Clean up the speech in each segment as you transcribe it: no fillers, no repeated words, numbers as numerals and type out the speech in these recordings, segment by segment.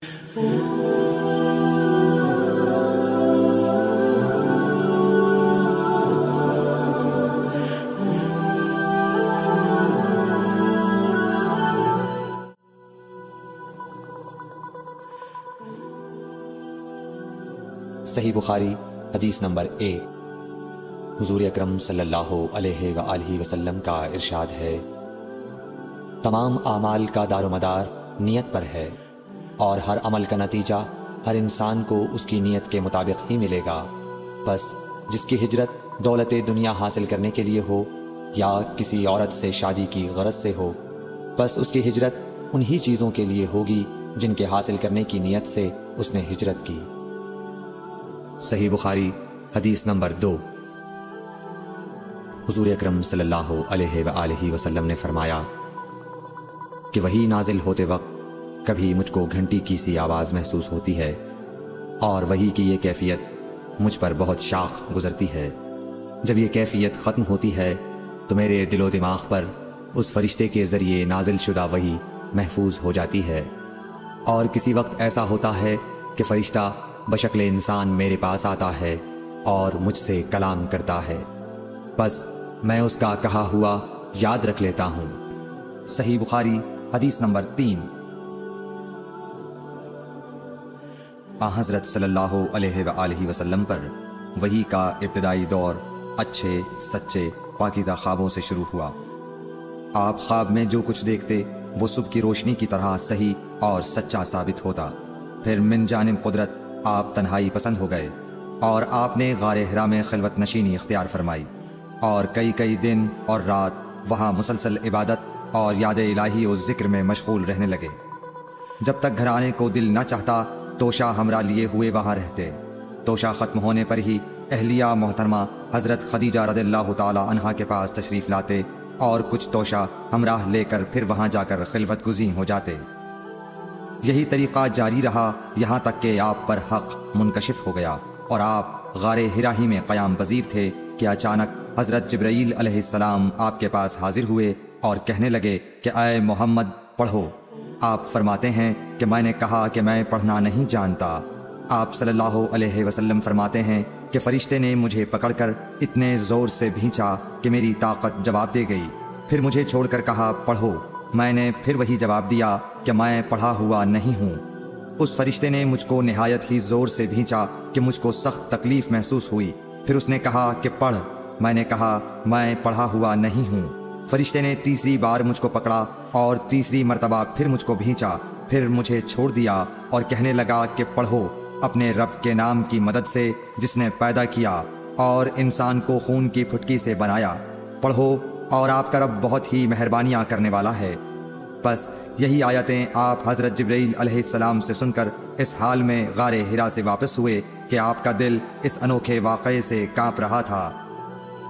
صحیح بخاری حدیث نمبر 1۔ حضور اکرم صلی اللہ علیہ وآلہ وسلم کا ارشاد ہے، تمام اعمال کا دار و مدار نیت پر ہے، اور ہر عمل کا نتیجہ ہر انسان کو اس کی نیت کے مطابق ہی ملے گا۔ بس جس کی ہجرت دولت دنیا حاصل کرنے کے لیے ہو یا کسی عورت سے شادی کی غرض سے ہو، بس اس کی ہجرت انہی چیزوں کے لیے ہوگی جن کے حاصل کرنے کی نیت سے اس نے ہجرت کی۔ صحیح بخاری حدیث نمبر 2۔ حضور اکرم صلی اللہ علیہ وآلہ وسلم نے فرمایا کہ وحی نازل ہوتے وقت کبھی مجھ کو گھنٹی کی سی آواز محسوس ہوتی ہے، اور وحی کی یہ کیفیت مجھ پر بہت شاق گزرتی ہے۔ جب یہ کیفیت ختم ہوتی ہے تو میرے دل و دماغ پر اس فرشتے کے ذریعے نازل شدہ وحی محفوظ ہو جاتی ہے، اور کسی وقت ایسا ہوتا ہے کہ فرشتہ بشکل انسان میرے پاس آتا ہے اور مجھ سے کلام کرتا ہے، بس میں اس کا کہا ہوا یاد رکھ لیتا ہوں۔ صحیح بخاری حدیث نمبر 3۔ حضرت صلی اللہ علیہ وآلہ وسلم پر وحی کا ابتدائی دور اچھے سچے پاکیزہ خوابوں سے شروع ہوا۔ آپ خواب میں جو کچھ دیکھتے وہ صبح کی روشنی کی طرح صحیح اور سچا ثابت ہوتا۔ پھر من جانب قدرت آپ تنہائی پسند ہو گئے، اور آپ نے غار حرا میں خلوت نشینی اختیار فرمائی، اور کئی دن اور رات وہاں مسلسل عبادت اور یاد الہی و ذکر میں مشغول رہنے لگے۔ جب تک گھر آنے کو دل نہ چاہتا توشہ ہمراہ لیے ہوئے وہاں رہتے۔ توشہ ختم ہونے پر ہی اہلیہ محترمہ حضرت خدیجہ رضی اللہ تعالی عنہا کے پاس تشریف لاتے، اور کچھ توشہ ہمراہ لے کر پھر وہاں جا کر خلوت گزین ہو جاتے۔ یہی طریقہ جاری رہا یہاں تک کہ آپ پر حق منکشف ہو گیا، اور آپ غار حرا ہی میں قیام پذیر تھے کہ اچانک حضرت جبرائیل علیہ السلام آپ کے پاس حاضر ہوئے اور کہنے لگے کہ اے محمد پڑھو۔ آپ فرماتے ہیں کہ میں نے کہا کہ میں پڑھنا نہیں جانتا۔ آپ صلی اللہ علیہ وسلم فرماتے ہیں کہ فرشتے نے مجھے پکڑ کر اتنے زور سے بھینچا کہ میری طاقت جواب دے گئی، پھر مجھے چھوڑ کر کہا پڑھو۔ میں نے پھر وہی جواب دیا کہ میں پڑھا ہوا نہیں ہوں۔ اس فرشتے نے مجھ کو نہایت ہی زور سے بھینچا کہ مجھ کو سخت تکلیف محسوس ہوئی، پھر اس نے کہا کہ پڑھ۔ میں نے کہا میں پڑھا ہوا نہیں ہوں۔ فرشتے نے تیسری بار مجھ کو پکڑا اور تیسری مرتبہ پھر مجھ کو بھینچا، پھر مجھے چھوڑ دیا اور کہنے لگا کہ پڑھو اپنے رب کے نام کی مدد سے جس نے پیدا کیا اور انسان کو خون کی پھٹکی سے بنایا، پڑھو اور آپ کا رب بہت ہی مہربانیاں کرنے والا ہے۔ بس یہی آیتیں آپ حضرت جبرائیل علیہ السلام سے سن کر اس حال میں غار حرا سے واپس ہوئے کہ آپ کا دل اس انوکھے واقعے سے کانپ رہا تھا۔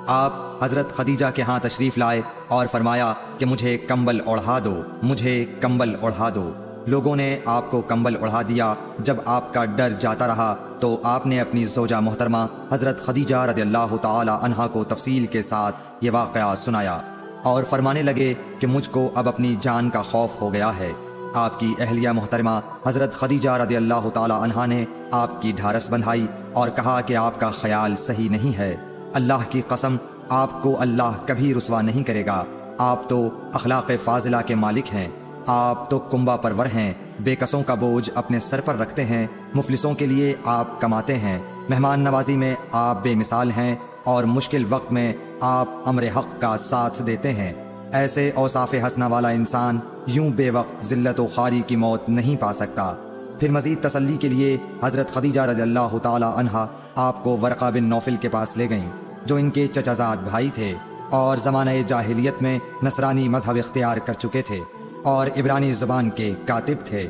آپ حضرت خدیجہ کے ہاں تشریف لائے اور فرمایا کہ مجھے کمبل اوڑھا دو، مجھے کمبل اوڑھا دو۔ لوگوں نے آپ کو کمبل اوڑھا دیا۔ جب آپ کا ڈر جاتا رہا تو آپ نے اپنی زوجہ محترمہ حضرت خدیجہ رضی اللہ تعالی عنہا کو تفصیل کے ساتھ یہ واقعہ سنایا، اور فرمانے لگے کہ مجھ کو اب اپنی جان کا خوف ہو گیا ہے۔ آپ کی اہلیہ محترمہ حضرت خدیجہ رضی اللہ تعالی عنہا نے آپ کی ڈھارس بندھائی اور کہا کہ آپ کا خیال صحیح نہیں ہے، اللہ کی قسم آپ کو اللہ کبھی رسوا نہیں کرے گا۔ آپ تو اخلاق فاضلہ کے مالک ہیں، آپ تو کنبہ پرور ہیں، بے کسوں کا بوجھ اپنے سر پر رکھتے ہیں، مفلسوں کے لیے آپ کماتے ہیں، مہمان نوازی میں آپ بے مثال ہیں، اور مشکل وقت میں آپ امر حق کا ساتھ دیتے ہیں۔ ایسے اوصاف حسنہ والا انسان یوں بے وقت ذلت و خواری کی موت نہیں پا سکتا۔ پھر مزید تسلی کے لیے حضرت خدیجہ رضی اللہ تعالی عنہا آپ کو ورقہ بن نوفل کے پاس لے گئیں، جو ان کے چچا زاد بھائی تھے اور زمانہ جاہلیت میں نصرانی مذہب اختیار کر چکے تھے اور عبرانی زبان کے کاتب تھے۔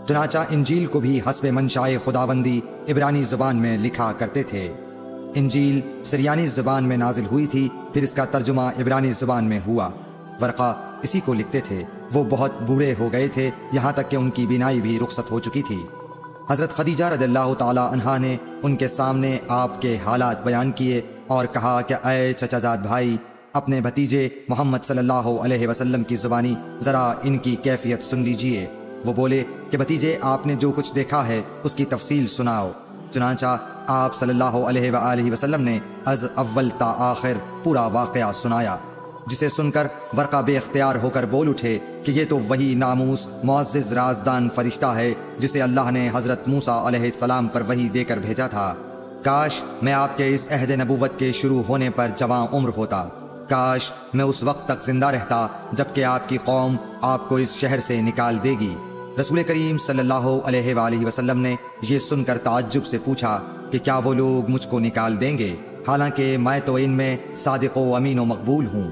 چنانچہ انجیل کو بھی حسب منشائے خداوندی عبرانی زبان میں لکھا کرتے تھے۔ انجیل سریانی زبان میں نازل ہوئی تھی، پھر اس کا ترجمہ عبرانی زبان میں ہوا۔ ورقہ اسی کو لکھتے تھے۔ وہ بہت بوڑھے ہو گئے تھے، یہاں تک کہ ان کی بینائی بھی رخصت ہو چکی تھی۔ حضرت خدیجہ رضی اللہ تعالی عنہا نے ان کے سامنے آپ کے حالات بیان کیے اور کہا کہ اے چچا زاد بھائی، اپنے بھتیجے محمد صلی اللہ علیہ وسلم کی زبانی ذرا ان کی کیفیت سن لیجئے۔ وہ بولے کہ بھتیجے آپ نے جو کچھ دیکھا ہے اس کی تفصیل سناؤ۔ چنانچہ آپ صلی اللہ علیہ وآلہ وسلم نے از اول تا آخر پورا واقعہ سنایا، جسے سن کر ورقہ بے اختیار ہو کر بول اٹھے کہ یہ تو وہی ناموس معزز رازدان فرشتہ ہے جسے اللہ نے حضرت موسیٰ علیہ السلام پر وحی دے کر بھیجا تھا۔ کاش میں آپ کے اس عہد نبوت کے شروع ہونے پر جواں عمر ہوتا، کاش میں اس وقت تک زندہ رہتا جبکہ آپ کی قوم آپ کو اس شہر سے نکال دے گی۔ رسول کریم صلی اللہ علیہ وآلہ وسلم نے یہ سن کر تعجب سے پوچھا کہ کیا وہ لوگ مجھ کو نکال دیں گے، حالانکہ میں تو ان میں صادق و امین و مقبول ہوں۔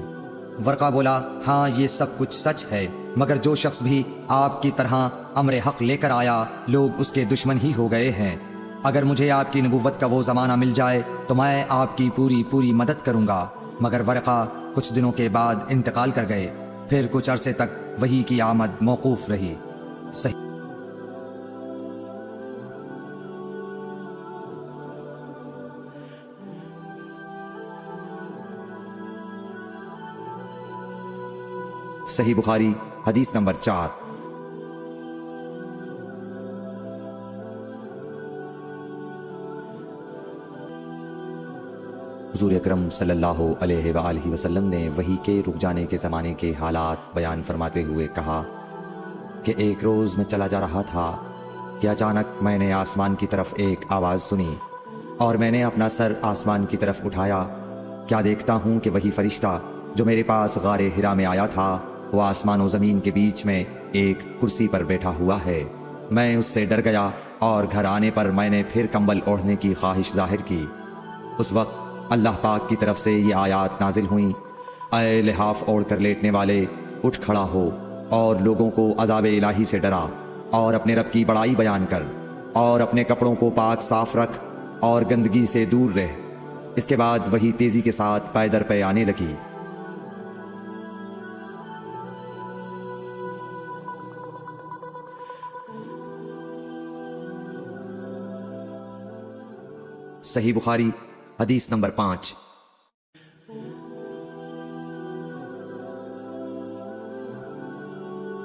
ورقہ بولا، ہاں یہ سب کچھ سچ ہے، مگر جو شخص بھی آپ کی طرح امر حق لے کر آیا لوگ اس کے دشمن ہی ہو گئے ہیں۔ اگر مجھے آپ کی نبوت کا وہ زمانہ مل جائے تو میں آپ کی پوری مدد کروں گا۔ مگر ورقہ کچھ دنوں کے بعد انتقال کر گئے، پھر کچھ عرصے تک وحی کی آمد موقوف رہی۔ صحیح بخاری حدیث نمبر 4۔ حضور اکرم صلی اللہ علیہ وآلہ وسلم نے وحی کے رک جانے کے زمانے کے حالات بیان فرماتے ہوئے کہا کہ ایک روز میں چلا جا رہا تھا کہ اچانک میں نے آسمان کی طرف ایک آواز سنی اور میں نے اپنا سر آسمان کی طرف اٹھایا۔ کیا دیکھتا ہوں کہ وہی فرشتہ جو میرے پاس غار حرا میں آیا تھا وہ آسمان و زمین کے بیچ میں ایک کرسی پر بیٹھا ہوا ہے۔ میں اس سے ڈر گیا اور گھر آنے پر میں نے پھر کمبل اوڑھنے کی خواہش ظاہر کی۔ اس وقت اللہ پاک کی طرف سے یہ آیات نازل ہوئیں، اے لحاف اوڑھ کر لیٹنے والے، اٹھ کھڑا ہو اور لوگوں کو عذاب الہی سے ڈرا اور اپنے رب کی بڑائی بیان کر اور اپنے کپڑوں کو پاک صاف رکھ اور گندگی سے دور رہ۔ اس کے بعد وہی تیزی کے ساتھ پے در پے آنے لگی۔ صحیح بخاری حدیث نمبر 5۔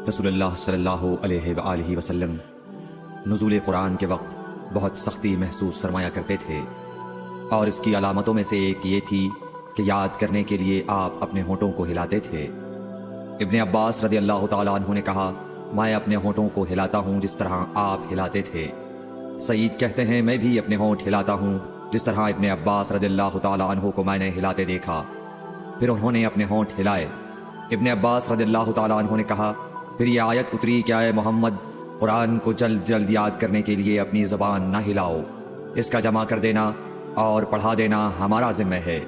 رسول اللہ صلی اللہ علیہ وآلہ وسلم نزول قرآن کے وقت بہت سختی محسوس فرمایا کرتے تھے، اور اس کی علامتوں میں سے ایک یہ تھی کہ یاد کرنے کے لیے آپ اپنے ہونٹوں کو ہلاتے تھے۔ ابن عباس رضی اللہ تعالیٰ عنہ نے کہا، میں اپنے ہونٹوں کو ہلاتا ہوں جس طرح آپ ہلاتے تھے۔ سعید کہتے ہیں، میں بھی اپنے ہونٹ ہلاتا ہوں جس طرح ابن عباس رضی اللہ تعالیٰ عنہ کو میں نے ہلاتے دیکھا۔ پھر انہوں نے اپنے ہونٹ ہلائے۔ ابن عباس رضی اللہ تعالیٰ عنہ نے کہا، پھر یہ آیت اتری کہ اے محمد، قرآن کو جلد جلد یاد کرنے کے لیے اپنی زبان نہ ہلاؤ، اس کا جمع کر دینا اور پڑھا دینا ہمارا ذمہ ہے۔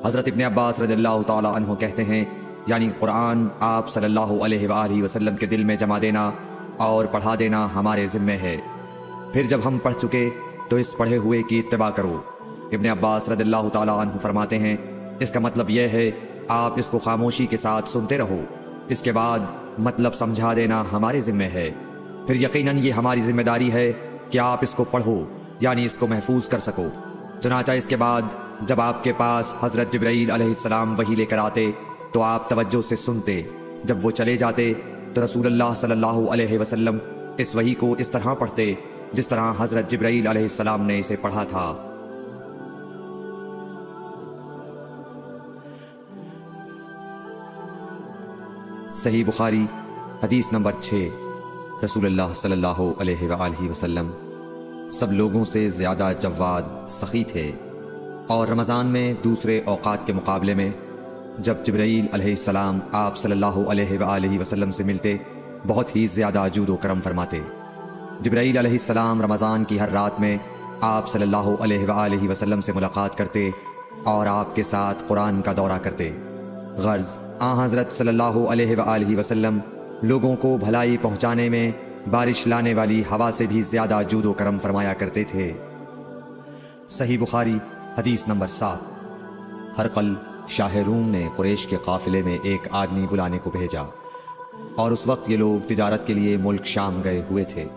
حضرت ابن عباس رضی اللہ تعالیٰ عنہ کہتے ہیں، یعنی قرآن آپ صلی اللہ علیہ وآلہ وسلم کے دل میں جمع دینا اور پڑھا دینا ہمارے ذمہ ہے، پھر جب ہم پڑھ چکے تو اس پڑھے ہوئے کی اتباع کرو۔ ابن عباس رضی اللہ تعالیٰ عنہ فرماتے ہیں، اس کا مطلب یہ ہے آپ اس کو خاموشی کے ساتھ سنتے رہو، اس کے بعد مطلب سمجھا دینا ہمارے ذمہ ہے، پھر یقیناً یہ ہماری ذمہ داری ہے کہ آپ اس کو پڑھو، یعنی اس کو محفوظ کر سکو۔ چنانچہ اس کے بعد جب آپ کے پاس حضرت جبرائیل علیہ السلام وحی لے کر آتے تو آپ توجہ سے سنتے، جب وہ چلے جاتے تو رسول اللہ صلی اللہ علیہ وسلم اس وحی کو اس طرح پڑھتے جس طرح حضرت جبرائیل علیہ السلام نے اسے پڑھا تھا۔ صحیح بخاری حدیث نمبر 6۔ رسول اللہ صلی اللہ علیہ وآلہ وسلم سب لوگوں سے زیادہ جواد سخی تھے، اور رمضان میں دوسرے اوقات کے مقابلے میں جب جبرائیل علیہ السلام آپ صلی اللہ علیہ وآلہ وسلم سے ملتے بہت ہی زیادہ جود و کرم فرماتے۔ جبرائیل علیہ السلام رمضان کی ہر رات میں آپ صلی اللہ علیہ وآلہ وسلم سے ملاقات کرتے اور آپ کے ساتھ قرآن کا دورہ کرتے۔ غرض حضرت صلی اللہ علیہ وآلہ وسلم لوگوں کو بھلائی پہنچانے میں بارش لانے والی ہوا سے بھی زیادہ جود و کرم فرمایا کرتے تھے۔ صحیح بخاری حدیث نمبر 7۔ ہرقل شاہ روم نے قریش کے قافلے میں ایک آدمی بلانے کو بھیجا، اور اس وقت یہ لوگ تجارت کے لیے ملک شام گئے ہوئے تھے،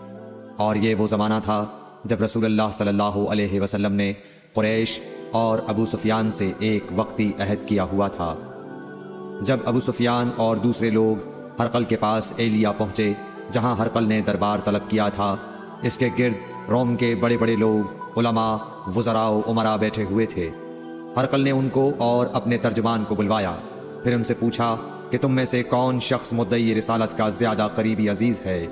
اور یہ وہ زمانہ تھا جب رسول اللہ صلی اللہ علیہ وسلم نے قریش اور ابو سفیان سے ایک وقتی عہد کیا ہوا تھا۔ جب ابو سفیان اور دوسرے لوگ ہرقل کے پاس ایلیا پہنچے جہاں ہرقل نے دربار طلب کیا تھا، اس کے گرد روم کے بڑے بڑے لوگ، علماء، وزراء و امراء بیٹھے ہوئے تھے۔ ہرقل نے ان کو اور اپنے ترجمان کو بلوایا، پھر ان سے پوچھا کہ تم میں سے کون شخص مدعی رسالت کا زیادہ قریبی عزیز ہے؟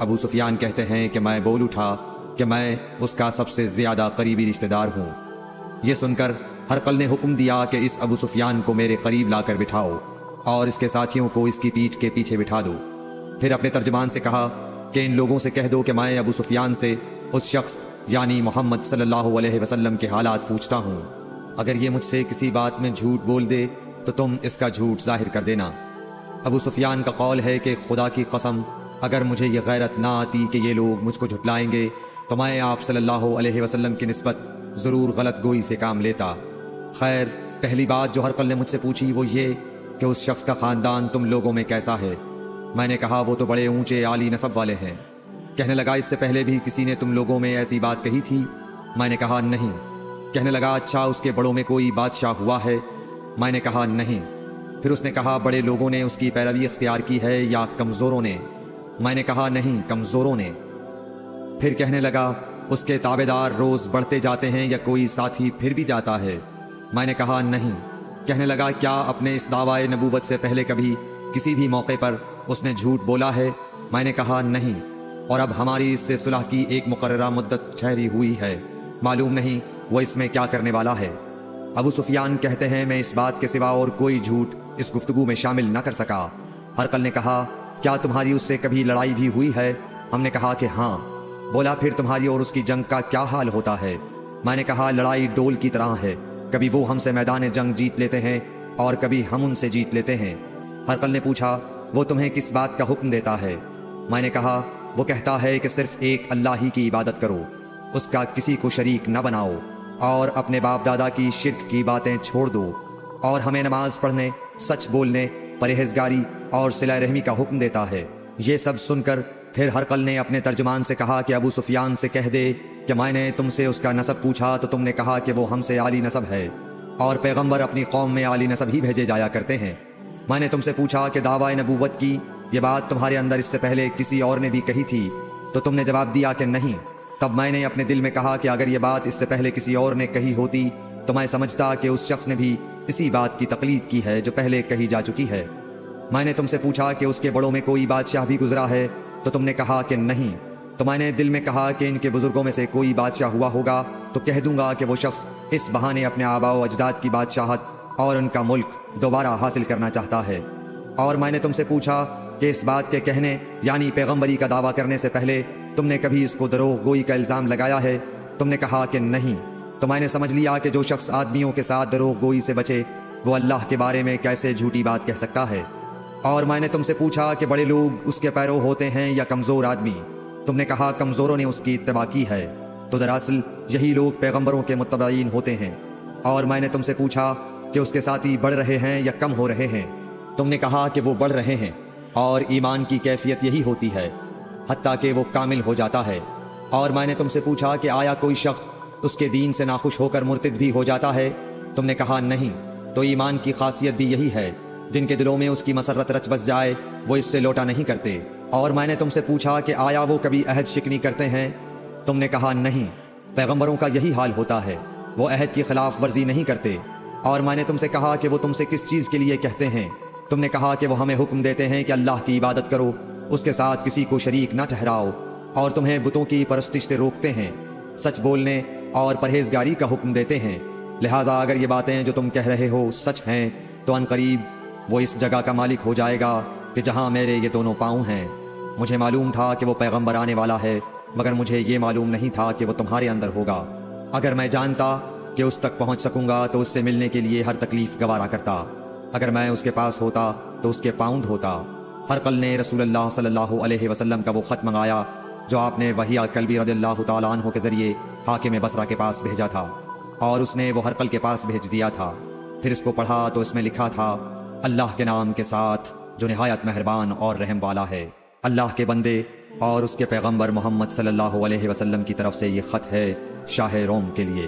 ابو سفیان کہتے ہیں کہ میں بول اٹھا کہ میں اس کا سب سے زیادہ قریبی رشتہ دار ہوں۔ یہ سن کر ہرقل نے حکم دیا کہ اس ابو سفیان کو میرے قریب لا کر بٹھاؤ اور اس کے ساتھیوں کو اس کی پیٹھ کے پیچھے بٹھا دو۔ پھر اپنے ترجمان سے کہا کہ ان لوگوں سے کہہ دو کہ میں ابو سفیان سے اس شخص یعنی محمد صلی اللہ علیہ وسلم کے حالات پوچھتا ہوں، اگر یہ مجھ سے کسی بات میں جھوٹ بول دے تو تم اس کا جھوٹ ظاہر کر دینا۔ ابو سفیان کا قول ہے کہ خدا کی قسم اگر مجھے یہ غیرت نہ آتی کہ یہ لوگ مجھ کو جھٹلائیں گے تو میں آپ صلی اللہ علیہ وسلم کی نسبت ضرور غلط گوئی سے کام لیتا۔ خیر، پہلی بات جو ہرقل نے مجھ سے پوچھی وہ یہ کہ اس شخص کا خاندان تم لوگوں میں کیسا ہے؟ میں نے کہا وہ تو بڑے اونچے عالی نسب والے ہیں۔ کہنے لگا اس سے پہلے بھی کسی نے تم لوگوں میں ایسی بات کہی تھی؟ میں نے کہا نہیں۔ کہنے لگا اچھا اس کے بڑوں میں کوئی بادشاہ ہوا ہے؟ میں نے کہا نہیں۔ پھر اس نے کہا بڑے لوگوں نے اس کی پیروی اختیار کی ہے یا کمزوروں نے؟ میں نے کہا نہیں، کمزوروں نے۔ پھر کہنے لگا اس کے تابعدار روز بڑھتے جاتے ہیں یا کوئی ساتھی پھر بھی جاتا ہے؟ میں نے کہا نہیں۔ کہنے لگا کیا اپنے اس دعوی نبوت سے پہلے کبھی کسی بھی موقع پر اس نے جھوٹ بولا ہے؟ میں نے کہا نہیں، اور اب ہماری اس سے صلح کی ایک مقررہ مدت ٹھہری ہوئی ہے، معلوم نہیں وہ اس میں کیا کرنے والا ہے۔ ابو سفیان کہتے ہیں میں اس بات کے سوا اور کوئی جھوٹ اس گفتگو میں شامل نہ کر سکا۔ ہرقل نے کہا کیا تمہاری اس سے کبھی لڑائی بھی ہوئی ہے؟ ہم نے کہا کہ ہاں۔ بولا پھر تمہاری اور اس کی جنگ کا کیا حال ہوتا ہے؟ میں نے کہا لڑائی ڈول کی طرح ہے، کبھی وہ ہم سے میدان جنگ جیت لیتے ہیں اور کبھی ہم ان سے جیت لیتے ہیں۔ ہرقل نے پوچھا وہ تمہیں کس بات کا حکم دیتا ہے؟ میں نے کہا وہ کہتا ہے کہ صرف ایک اللہ ہی کی عبادت کرو، اس کا کسی کو شریک نہ بناؤ، اور اپنے باپ دادا کی شرک کی باتیں چھوڑ دو، اور ہمیں نماز پڑھنے، سچ بولنے، پرہیزگاری اور صلہ رحمی کا حکم دیتا ہے۔ یہ سب سن کر پھر ہرقل نے اپنے ترجمان سے کہا کہ ابو سفیان سے کہہ دے کہ میں نے تم سے اس کا نسب پوچھا تو تم نے کہا کہ وہ ہم سے عالی نسب ہے، اور پیغمبر اپنی قوم میں عالی نسب ہی بھیجے جایا کرتے ہیں۔ میں نے تم سے پوچھا کہ دعوی نبوت کی یہ بات تمہارے اندر اس سے پہلے کسی اور نے بھی کہی تھی تو تم نے جواب دیا کہ نہیں۔ تب میں نے اپنے دل میں کہا کہ اگر یہ بات اس سے پہلے کسی اور نے کہی ہوتی تو میں سمجھتا کہ اس شخص نے بھی اسی بات کی تقلید کی ہے جو پہلے کہی جا چکی ہے۔ میں نے تم سے پوچھا کہ اس کے بڑوں میں کوئی بادشاہ بھی گزرا ہے تو تم نے کہا کہ نہیں۔ تو میں نے دل میں کہا کہ ان کے بزرگوں میں سے کوئی بادشاہ ہوا ہوگا تو کہہ دوں گا کہ وہ شخص اس بہانے اپنے آباء و اجداد کی بادشاہت اور ان کا ملک دوبارہ حاصل کرنا چاہتا ہے۔ اور میں نے تم سے پوچھا کہ اس بات کے کہنے یعنی پیغمبری کا دعویٰ کرنے سے پہلے تم نے کبھی اس کو دروغ گوئی کا الزام لگایا ہے؟ تم نے کہا کہ نہیں۔ تو میں نے سمجھ لیا کہ جو شخص آدمیوں کے ساتھ دروغ گوئی سے بچے وہ اللہ کے بارے میں کیسے جھوٹی بات کہہ سکتا ہے۔ اور میں نے تم سے پوچھا کہ بڑے لوگ اس کے پیرو ہوتے ہیں یا کمزور آدمی؟ تم نے کہا کمزوروں نے اس کی اتباع کی ہے، تو دراصل یہی لوگ پیغمبروں کے متبعین ہوتے ہیں۔ اور میں نے تم سے پوچھا کہ اس کے ساتھی بڑھ رہے ہیں یا کم ہو رہے ہیں؟ تم نے کہا کہ وہ بڑھ رہے ہیں، اور ایمان کی کیفیت یہی ہوتی ہے حتیٰ کہ وہ کامل ہو جاتا ہے۔ اور میں نے تم سے پوچھا کہ آیا کوئی شخص اس کے دین سے ناخوش ہو کر مرتد بھی ہو جاتا ہے؟ تم نے کہا نہیں۔ تو ایمان کی خاصیت بھی یہی ہے، جن کے دلوں میں اس کی مسرت رچ بس جائے وہ اس سے لوٹا نہیں کرتے۔ اور میں نے تم سے پوچھا کہ آیا وہ کبھی عہد شکنی کرتے ہیں؟ تم نے کہا نہیں۔ پیغمبروں کا یہی حال ہوتا ہے، وہ عہد کی خلاف ورزی نہیں کرتے۔ اور میں نے تم سے کہا کہ وہ تم سے کس چیز کے لیے کہتے ہیں؟ تم نے کہا کہ وہ ہمیں حکم دیتے ہیں کہ اللہ کی عبادت کرو، اس کے ساتھ کسی کو شریک نہ ٹھہراؤ، اور تمہیں بتوں کی پرستش سے روکتے ہیں، سچ بولنے اور پرہیزگاری کا حکم دیتے ہیں۔ لہٰذا اگر یہ باتیں جو تم کہہ رہے ہو سچ ہیں تو ان قریب وہ اس جگہ کا مالک ہو جائے گا کہ جہاں میرے یہ دونوں پاؤں ہیں۔ مجھے معلوم تھا کہ وہ پیغمبر آنے والا ہے، مگر مجھے یہ معلوم نہیں تھا کہ وہ تمہارے اندر ہوگا۔ اگر میں جانتا کہ اس تک پہنچ سکوں گا تو اس سے ملنے کے لیے ہر تکلیف گوارا کرتا، اگر میں اس کے پاس ہوتا تو اس کے پاؤں دھوتا۔ ہرقل نے رسول اللہ صلی اللہ علیہ وسلم کا وہ خط منگایا جو آپ نے وحیہ کلبی رضی اللہ تعالیٰ عنہ کے ذریعے حاکم بصرہ کے پاس بھیجا تھا، اور اس نے وہ ہرقل کے پاس بھیج دیا تھا۔ پھر اس کو پڑھا تو اس میں لکھا تھا اللہ کے نام کے ساتھ جو نہایت مہربان اور رحم والا ہے۔ اللہ کے بندے اور اس کے پیغمبر محمد صلی اللہ علیہ وسلم کی طرف سے یہ خط ہے شاہ روم کے لیے۔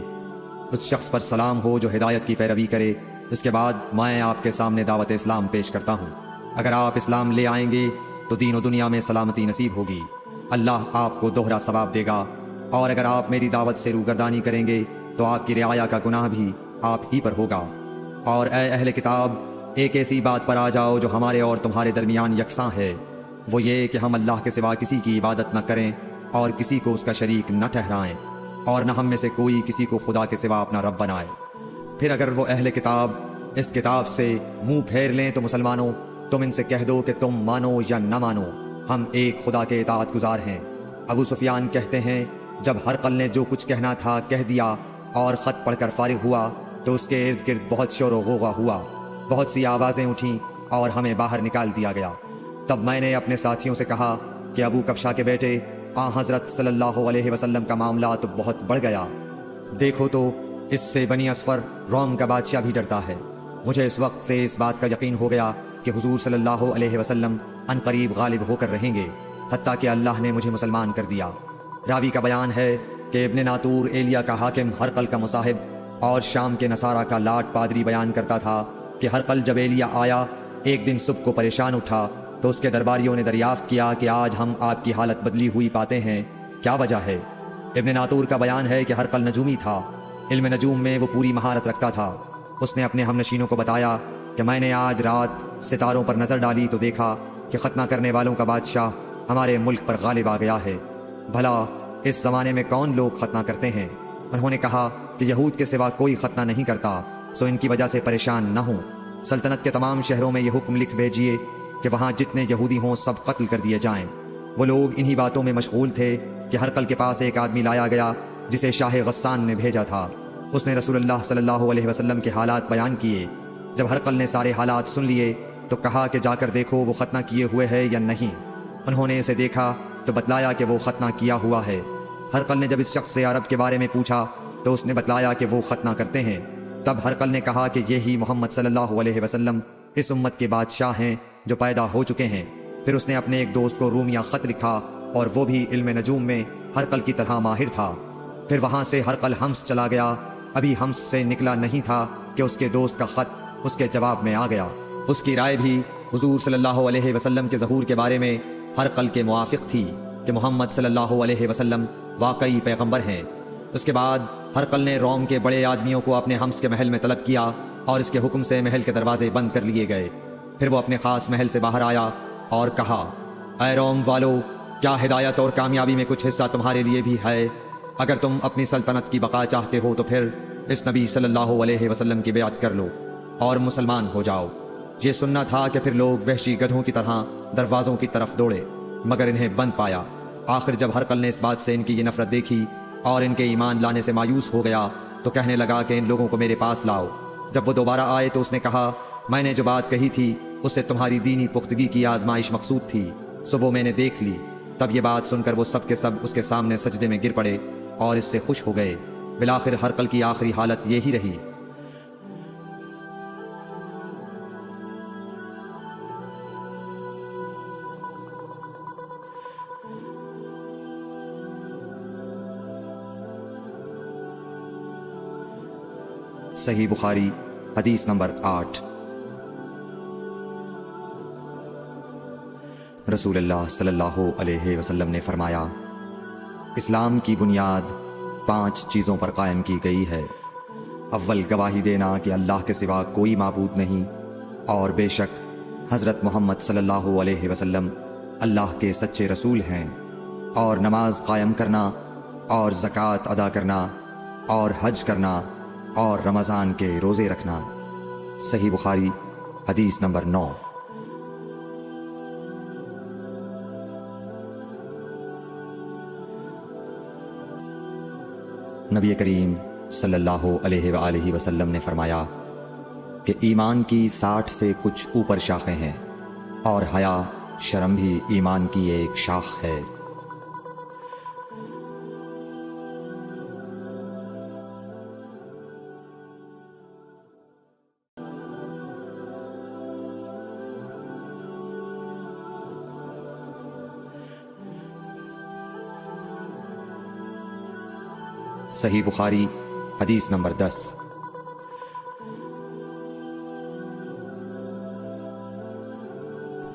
اس شخص پر سلام ہو جو ہدایت کی پیروی کرے۔ اس کے بعد میں آپ کے سامنے دعوت اسلام پیش کرتا ہوں۔ اگر آپ اسلام لے آئیں گے تو دین و دنیا میں سلامتی نصیب ہوگی۔ اللہ آپ کو دوہرا ثواب دے گا، اور اگر آپ میری دعوت سے روگردانی کریں گے تو آپ کی رعایا کا گناہ بھی آپ ہی پر ہوگا۔ اور اے اہل کتاب، ایک ایسی بات پر آ جاؤ جو ہمارے اور تمہارے درمیان یکساں ہے، وہ یہ کہ ہم اللہ کے سوا کسی کی عبادت نہ کریں اور کسی کو اس کا شریک نہ ٹھہرائیں، اور نہ ہم میں سے کوئی کسی کو خدا کے سوا اپنا رب بنائے۔ پھر اگر وہ اہل کتاب اس کتاب سے منہ پھیر لیں تو مسلمانوں، تم ان سے کہہ دو کہ تم مانو یا نہ مانو، ہم ایک خدا کے اطاعت گزار ہیں۔ ابو سفیان کہتے ہیں، جب ہرقل نے جو کچھ کہنا تھا کہہ دیا اور خط پڑھ کر فارغ ہوا تو اس کے ارد گرد بہت شور و غوغا ہوا، بہت سی آوازیں اٹھیں اور ہمیں باہر نکال دیا گیا۔ تب میں نے اپنے ساتھیوں سے کہا کہ ابو کبشہ کے بیٹے حضرت صلی اللہ علیہ وسلم کا معاملہ تو بہت بڑھ گیا، دیکھو تو اس سے بنی اصفر روم کا بادشاہ بھی ڈرتا ہے۔ مجھے اس وقت سے اس بات کا یقین ہو گیا کہ حضور صلی اللہ علیہ وسلم ان قریب غالب ہو کر رہیں گے، حتیٰ کہ اللہ نے مجھے مسلمان کر دیا۔ راوی کا بیان ہے کہ ابن ناطور ایلیا کا حاکم ہرقل کا مصاحب اور شام کے نصارہ کا لاٹ پادری بیان کرتا تھا کہ ہرقل جب ایلیا آیا ایک دن صبح کو پریشان اٹھا تو اس کے درباریوں نے دریافت کیا کہ آج ہم آپ کی حالت بدلی ہوئی پاتے ہیں، کیا وجہ ہے؟ ابن ناطور کا بیان ہے کہ ہرقل نجومی تھا، علم نجوم میں وہ پوری مہارت رکھتا تھا۔ اس نے اپنے ہم نشینوں کو بتایا کہ میں نے آج رات ستاروں پر نظر ڈالی تو دیکھا کہ ختنہ کرنے والوں کا بادشاہ ہمارے ملک پر غالب آ گیا ہے۔ بھلا اس زمانے میں کون لوگ ختنہ کرتے ہیں؟ انہوں نے کہا کہ یہود کے سوا کوئی ختنہ نہیں کرتا، سو ان کی وجہ سے پریشان نہ ہوں۔ سلطنت کے تمام شہروں میں یہ حکم لکھ بھیجیے کہ وہاں جتنے یہودی ہوں سب قتل کر دیے جائیں۔ وہ لوگ انہی باتوں میں مشغول تھے کہ ہرقل کے پاس ایک آدمی لایا گیا جسے شاہ غسان نے بھیجا تھا۔ اس نے رسول اللہ صلی اللہ علیہ وسلم کے حالات بیان کیے۔ جب ہرقل نے سارے حالات سن لیے تو کہا کہ جا کر دیکھو وہ ختنہ کیے ہوئے ہے یا نہیں۔ انہوں نے اسے دیکھا تو بتلایا کہ وہ ختنہ کیا ہوا ہے۔ ہرقل نے جب اس شخص سے عرب کے بارے میں پوچھا تو اس نے بتلایا کہ وہ ختنہ کرتے ہیں۔ تب ہرقل نے کہا کہ یہی محمد صلی اللہ علیہ وسلم اس امت کے بادشاہ ہیں جو پیدا ہو چکے ہیں۔ پھر اس نے اپنے ایک دوست کو رومیہ خط لکھا اور وہ بھی علم نجوم میں ہرقل کی طرح ماہر تھا۔ پھر وہاں سے ہرقل حمص چلا گیا، ابھی حمص سے نکلا نہیں تھا کہ اس کے دوست کا خط اس کے جواب میں آ گیا۔ اس کی رائے بھی حضور صلی اللہ علیہ وسلم کے ظہور کے بارے میں ہرقل کے موافق تھی کہ محمد صلی اللہ علیہ وسلم واقعی پیغمبر ہیں۔ اس کے بعد ہرقل نے روم کے بڑے آدمیوں کو اپنے حمص کے محل میں طلب کیا اور اس کے حکم سے محل کے دروازے بند کر لیے گئے۔ پھر وہ اپنے خاص محل سے باہر آیا اور کہا، اے روم والو، کیا ہدایت اور کامیابی میں کچھ حصہ تمہارے لیے بھی ہے؟ اگر تم اپنی سلطنت کی بقا چاہتے ہو تو پھر اس نبی صلی اللہ علیہ وسلم کی بیعت کر لو اور مسلمان ہو جاؤ۔ یہ سننا تھا کہ پھر لوگ وحشی گدھوں کی طرح دروازوں کی طرف دوڑے، مگر انہیں بند پایا۔ آخر جب ہرقل نے اس بات سے ان کی یہ نفرت دیکھی اور ان کے ایمان لانے سے مایوس ہو گیا تو کہنے لگا کہ ان لوگوں کو میرے پاس لاؤ۔ جب وہ دوبارہ آئے تو اس نے کہا، میں نے جو بات کہی تھی اس سے تمہاری دینی پختگی کی آزمائش مقصود تھی، سو وہ میں نے دیکھ لی۔ تب یہ بات سن کر وہ سب کے سب اس کے سامنے سجدے میں گر پڑے اور اس سے خوش ہو گئے۔ بالآخر ہرقل کی آخری حالت یہی رہی۔ صحیح بخاری حدیث نمبر 8۔ رسول اللہ صلی اللہ علیہ وسلم نے فرمایا، اسلام کی بنیاد 5 چیزوں پر قائم کی گئی ہے۔ اول، گواہی دینا کہ اللہ کے سوا کوئی معبود نہیں اور بے شک حضرت محمد صلی اللہ علیہ وسلم اللہ کے سچے رسول ہیں، اور نماز قائم کرنا اور زکوٰۃ ادا کرنا اور حج کرنا اور رمضان کے روزے رکھنا۔ صحیح بخاری حدیث نمبر 9۔ نبی کریم صلی اللہ علیہ وآلہ وسلم نے فرمایا کہ ایمان کی 60 سے کچھ اوپر شاخیں ہیں، اور حیا شرم بھی ایمان کی ایک شاخ ہے۔ صحیح بخاری حدیث نمبر 10۔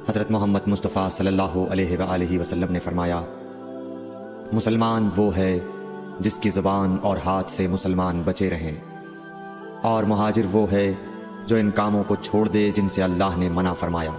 حضرت محمد مصطفیٰ صلی اللہ علیہ وآلہ وسلم نے فرمایا، مسلمان وہ ہے جس کی زبان اور ہاتھ سے مسلمان بچے رہیں، اور مہاجر وہ ہے جو ان کاموں کو چھوڑ دے جن سے اللہ نے منع فرمایا۔